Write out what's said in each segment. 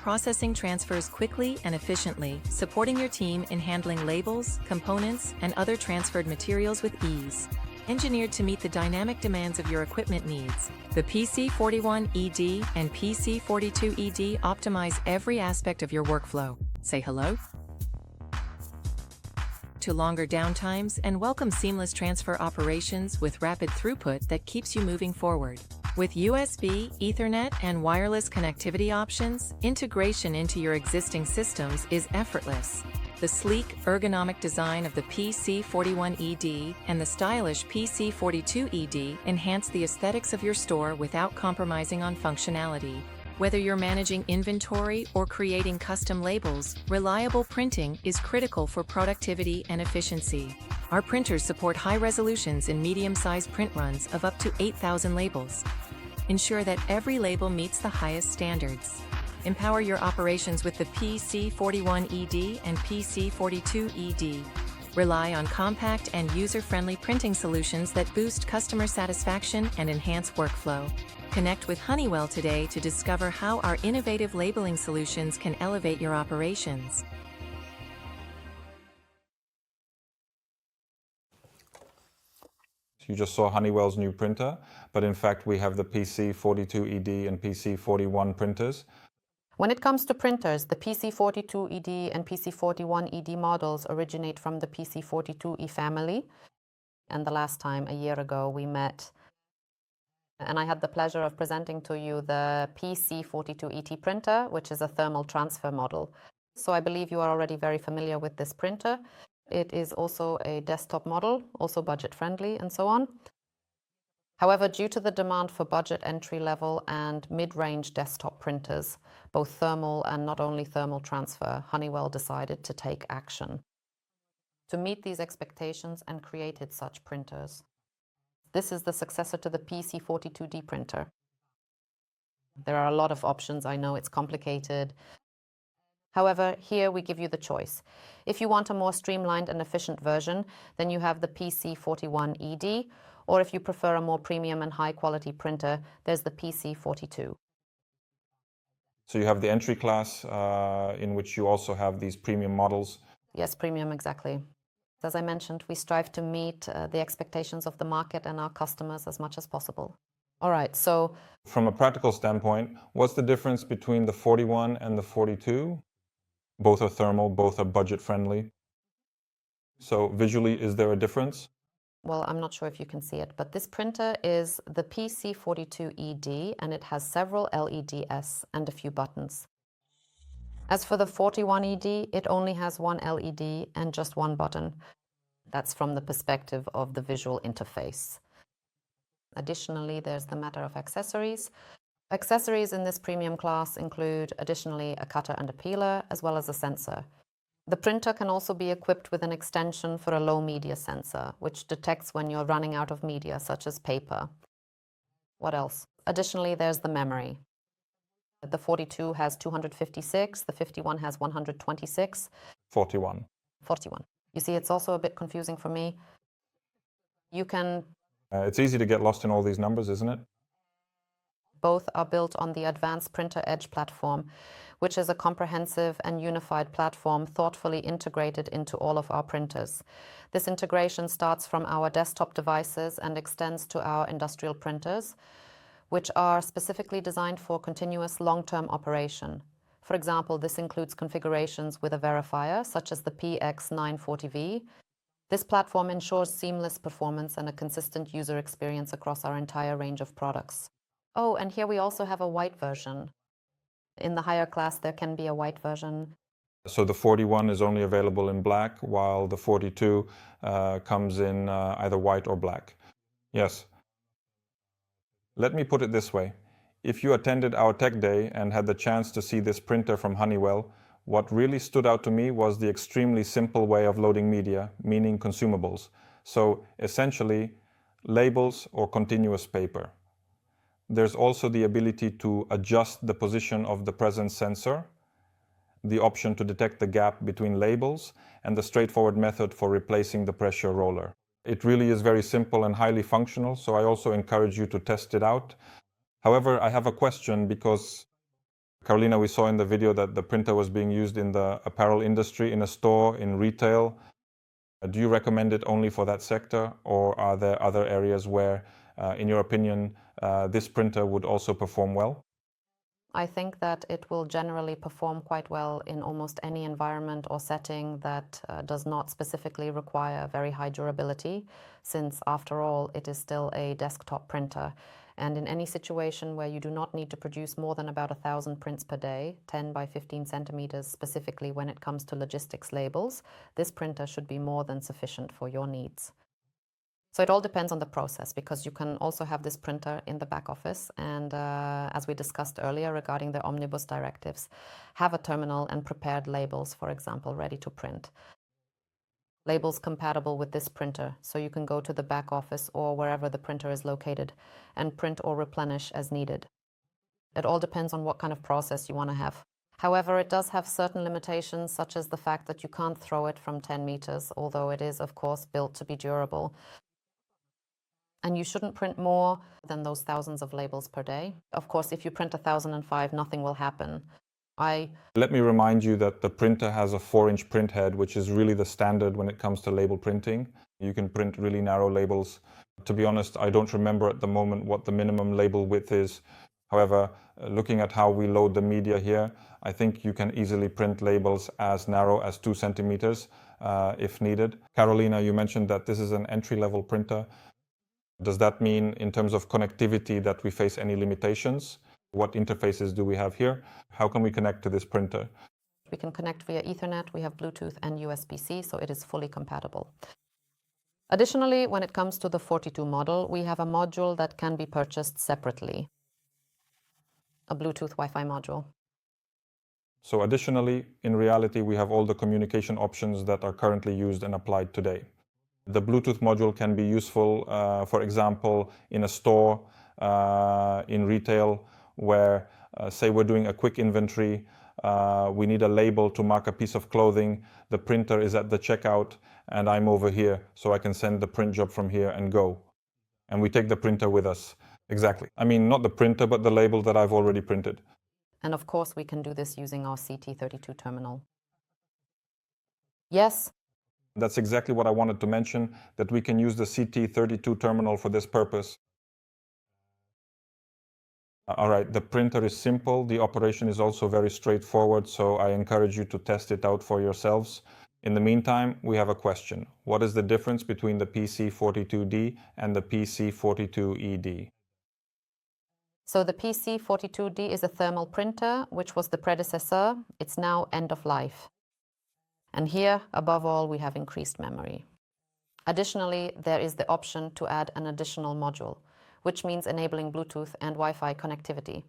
processing transfers quickly and efficiently, supporting your team in handling labels, components, and other transferred materials with ease. Engineered to meet the dynamic demands of your equipment needs, the PC41E-D and PC42E-D optimize every aspect of your workflow. Say hello to longer downtimes and welcome seamless transfer operations with rapid throughput that keeps you moving forward. With USB, Ethernet, and wireless connectivity options, integration into your existing systems is effortless. The sleek, ergonomic design of the PC41E-D and the stylish PC42E-D enhance the aesthetics of your store without compromising on functionality. Whether you're managing inventory or creating custom labels, reliable printing is critical for productivity and efficiency. Our printers support high resolutions in medium-sized print runs of up to 8,000 labels. Ensure that every label meets the highest standards. Empower your operations with the PC41E-D and PC42E-D. Rely on compact and user-friendly printing solutions that boost customer satisfaction and enhance workflow. Connect with Honeywell today to discover how our innovative labeling solutions can elevate your operations. You just saw Honeywell's new printer, but in fact we have the PC42E-D and PC41 printers. When it comes to printers, the PC42E-D and PC41E-D models originate from the PC42E family. And the last time, a year ago, we met and I had the pleasure of presenting to you the PC42E-T printer, which is a thermal transfer model. So I believe you are already very familiar with this printer. It is also a desktop model, also budget friendly and so on. However, due to the demand for budget entry-level and mid-range desktop printers, both thermal and not only thermal transfer, Honeywell decided to take action to meet these expectations and created such printers. This is the successor to the PC42D printer. There are a lot of options. I know it's complicated. However, here we give you the choice. If you want a more streamlined and efficient version, then you have the PC41E-D, or if you prefer a more premium and high-quality printer, there's the PC42. So you have the entry class, in which you also have these premium models. Yes, premium, exactly. As I mentioned, we strive to meet the expectations of the market and our customers as much as possible. All right, so from a practical standpoint, what's the difference between the 41 and the 42? Both are thermal, both are budget friendly. So visually, is there a difference? Well, I'm not sure if you can see it, but this printer is the PC42E-D and it has several LEDs and a few buttons. As for the 41E-D, it only has one LED and just one button. That's from the perspective of the visual interface. Additionally, there's the matter of accessories. Accessories in this premium class include additionally a cutter and a peeler, as well as a sensor. The printer can also be equipped with an extension for a low media sensor, which detects when you're running out of media, such as paper. What else? Additionally, there's the memory. The 42 has 256, the 51 has 126. 41. 41. You see, it's also a bit confusing for me. You can... it's easy to get lost in all these numbers, isn't it? Both are built on the Advanced Printer Edge platform, which is a comprehensive and unified platform thoughtfully integrated into all of our printers. This integration starts from our desktop devices and extends to our industrial printers, which are specifically designed for continuous long-term operation. For example, this includes configurations with a verifier, such as the PX940V. This platform ensures seamless performance and a consistent user experience across our entire range of products. Oh, and here we also have a white version. In the higher class, there can be a white version. So the 41 is only available in black, while the 42 comes in either white or black. Yes. Let me put it this way. If you attended our tech day and had the chance to see this printer from Honeywell, what really stood out to me was the extremely simple way of loading media, meaning consumables. So essentially, labels or continuous paper. There's also the ability to adjust the position of the presence sensor, the option to detect the gap between labels, and the straightforward method for replacing the pressure roller. It really is very simple and highly functional, so I also encourage you to test it out. However, I have a question because Carolina, we saw in the video that the printer was being used in the apparel industry, in a store, in retail. Do you recommend it only for that sector, or are there other areas where, in your opinion, this printer would also perform well? I think that it will generally perform quite well in almost any environment or setting that does not specifically require very high durability, since after all, it is still a desktop printer. And in any situation where you do not need to produce more than about 1,000 prints per day, 10 by 15 centimeters specifically when it comes to logistics labels, this printer should be more than sufficient for your needs. So it all depends on the process, because you can also have this printer in the back office and, as we discussed earlier regarding the omnibus directives, have a terminal and prepared labels, for example, ready to print. Labels compatible with this printer, so you can go to the back office or wherever the printer is located and print or replenish as needed. It all depends on what kind of process you want to have. However, it does have certain limitations, such as the fact that you can't throw it from 10 meters, although it is, of course, built to be durable. And you shouldn't print more than those thousands of labels per day. Of course, if you print 1,005, nothing will happen. Let me remind you that the printer has a 4-inch print head, which is really the standard when it comes to label printing. You can print really narrow labels. To be honest, I don't remember at the moment what the minimum label width is. However, looking at how we load the media here, I think you can easily print labels as narrow as 2 centimeters if needed. Carolina, you mentioned that this is an entry-level printer. Does that mean, in terms of connectivity, that we face any limitations? What interfaces do we have here? How can we connect to this printer? We can connect via Ethernet, we have Bluetooth and USB-C, so it is fully compatible. Additionally, when it comes to the 42 model, we have a module that can be purchased separately, a Bluetooth Wi-Fi module. So additionally, in reality, we have all the communication options that are currently used and applied today. The Bluetooth module can be useful, for example, in a store, in retail, where, say, we're doing a quick inventory, we need a label to mark a piece of clothing, the printer is at the checkout, and I'm over here, so I can send the print job from here and go. And we take the printer with us. Exactly. I mean, not the printer, but the label that I've already printed. And of course, we can do this using our CT32 terminal. Yes. That's exactly what I wanted to mention, that we can use the CT32 terminal for this purpose. All right, the printer is simple, the operation is also very straightforward, so I encourage you to test it out for yourselves. In the meantime, we have a question. What is the difference between the PC42D and the PC42E-D? So the PC42D is a thermal printer, which was the predecessor. It's now end of life. And here, above all, we have increased memory. Additionally, there is the option to add an additional module, which means enabling Bluetooth and Wi-Fi connectivity.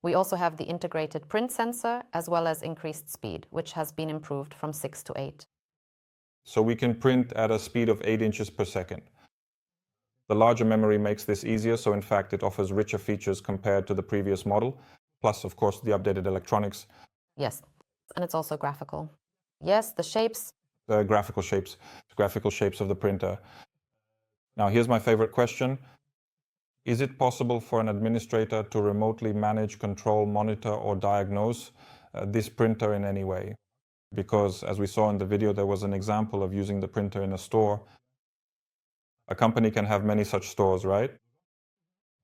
We also have the integrated print sensor, as well as increased speed, which has been improved from 6 to 8. So we can print at a speed of 8 inches per second. The larger memory makes this easier, so in fact it offers richer features compared to the previous model, plus of course the updated electronics. Yes, and it's also graphical. Yes, the shapes. The graphical shapes of the printer. Now here's my favorite question. Is it possible for an administrator to remotely manage, control, monitor, or diagnose this printer in any way? Because as we saw in the video, there was an example of using the printer in a store. A company can have many such stores, right?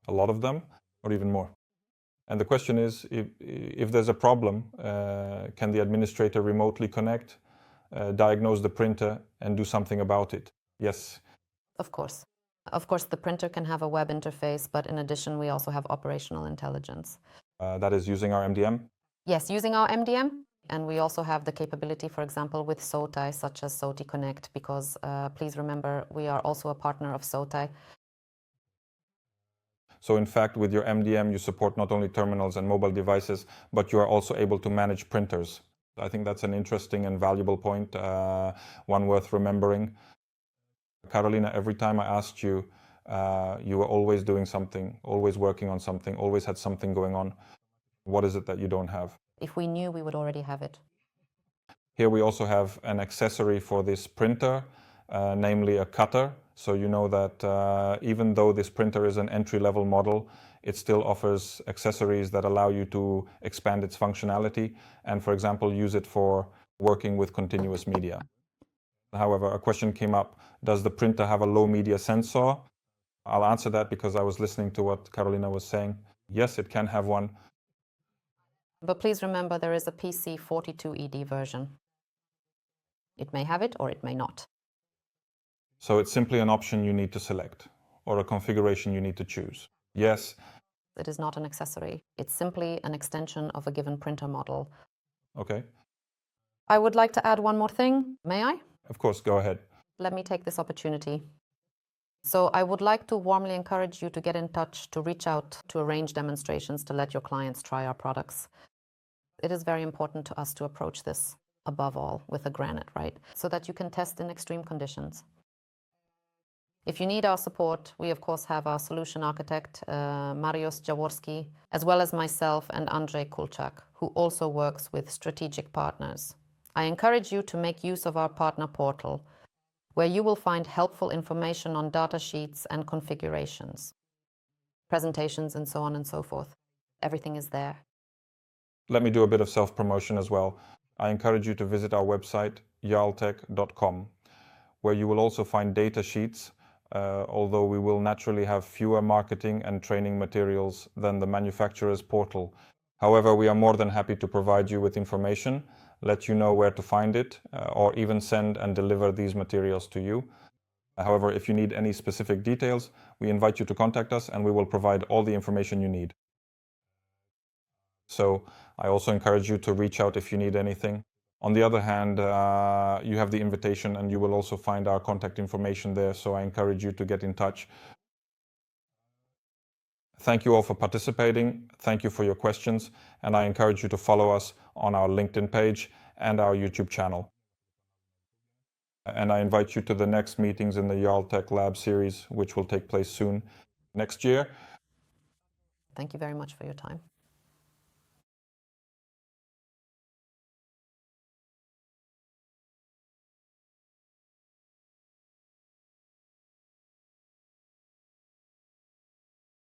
A lot of them, or even more. And the question is, if there's a problem, can the administrator remotely connect, diagnose the printer, and do something about it? Yes. Of course. Of course, the printer can have a web interface, but in addition, we also have operational intelligence. That is using our MDM? Yes, using our MDM. And we also have the capability, for example, with SOTI, such as SOTI Connect, because please remember, we are also a partner of SOTI. So in fact, with your MDM, you support not only terminals and mobile devices, but you are also able to manage printers. I think that's an interesting and valuable point, one worth remembering. Carolina, every time I asked you, you were always doing something, always working on something, always had something going on. What is it that you don't have? If we knew, we would already have it. Here we also have an accessory for this printer, namely a cutter. So you know that even though this printer is an entry-level model, it still offers accessories that allow you to expand its functionality and, for example, use it for working with continuous media. However, a question came up, does the printer have a low media sensor? I'll answer that because I was listening to what Carolina was saying. Yes, it can have one. But please remember, there is a PC42E-D version. It may have it or it may not. So it's simply an option you need to select or a configuration you need to choose. Yes. It is not an accessory. It's simply an extension of a given printer model. Okay. I would like to add one more thing. May I? Of course, go ahead. Let me take this opportunity. So I would like to warmly encourage you to get in touch, to reach out, to arrange demonstrations, to let your clients try our products. It is very important to us to approach this, above all, with a granite, right? So that you can test in extreme conditions. If you need our support, we of course have our solution architect, Mariusz Jaworski, as well as myself and Andrzej Kulczak, who also works with strategic partners. I encourage you to make use of our partner portal, where you will find helpful information on data sheets and configurations, presentations, and so on and so forth. Everything is there. Let me do a bit of self-promotion as well. I encourage you to visit our website, jarltech.com, where you will also find data sheets, although we will naturally have fewer marketing and training materials than the manufacturer's portal. However, we are more than happy to provide you with information, let you know where to find it, or even send and deliver these materials to you. However, if you need any specific details, we invite you to contact us and we will provide all the information you need. So I also encourage you to reach out if you need anything. On the other hand, you have the invitation and you will also find our contact information there, so I encourage you to get in touch. Thank you all for participating. Thank you for your questions, and I encourage you to follow us on our LinkedIn page and our YouTube channel. And I invite you to the next meetings in the Jarltech Lab series, which will take place soon next year. Thank you very much for your time.